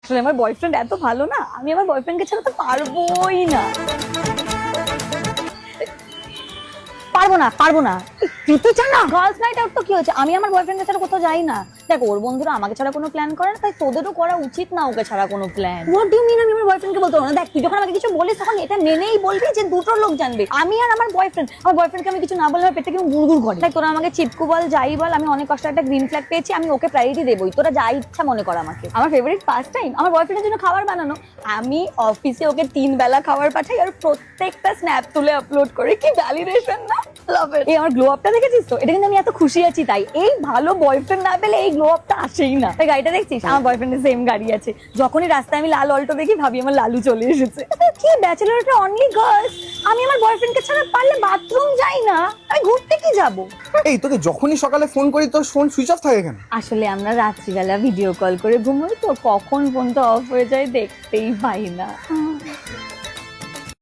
আসলে আমার বয়ফ্রেন্ড এত ভালো না, আমি আমার বয়ফ্রেন্ডকে ছাড়া তো পারবোই না। পারবো না প্রীতি জানা গার্লস নাইট আউট তো কি হচ্ছে, আমি আমার বয়ফ্রেন্ডের ছাড়া কোথাও যাই না। দেখ ওর বন্ধুরা আমাকে ছাড়া কোনো প্ল্যান করে না, তাই তোদেরও করা উচিত না ওকে ছাড়া কোনো plan. What do you mean আমি আমার বয়ফ্রেন্ডকে বলতে পারবো না? দেখ তুই যখন আমাকে কিছু বলিস তখন এটা মেনেই বলবি যে দুটো লোক জানবে, আমি আর আমার বয়ফ্রেন্ডকে আমি কিছু না বললে আমার পেটে কেমন গুড়গুড় করে। তাই তোরা আমাকে চিপকু বল যাই বল, আমি অনেক কষ্ট একটা গ্রিন ফ্ল্যাগ পেয়েছি, আমি ওকে প্রায়োরিটি দেবই। তোরা যা ইচ্ছা মনে কর আমাকে। আমার ফেভারিট পাস্ট টাইম আমার বয়ফ্রেন্ডের জন্য খাবার বানানো। আমি অফিসে ওকে 3 বেলা খাবার পাঠাই আর প্রত্যেকটা স্ন্যাপ তুলে আপলোড করি। কি ভ্যালিডেশন না? লাভ ইট। এই আমার গ্লো আপটা দেখেছিস তো? এটা কিন্তু আমি এত খুশি আছি তাই। এই ভালো বয়ফ্রেন্ড না পেলে এই গ্লো আপটা আসেই না। তাই গাড়িটা দেখছিস, আমার বয়ফ্রেন্ডের সেম গাড়ি আছে। যখনই রাস্তায় আমি লাল অল্টো দেখি ভাবি আমার লালু চলে এসেছে। কি ব্যাচেলরটা অনলি গার্লস, আমি আমার বয়ফ্রেন্ডকে ছাড়া পারলে বাথরুম যাই না, আমি ঘুরতে কি যাব? এই তোকে যখনই সকালে ফোন করি তোর ফোন সুইচ অফ থাকে কেন? আসলে আমরা রাত্রিবেলা ভিডিও কল করে ঘুমোই তো, কখন ফোনটা অফ হয়ে যায় দেখতেই পাই না।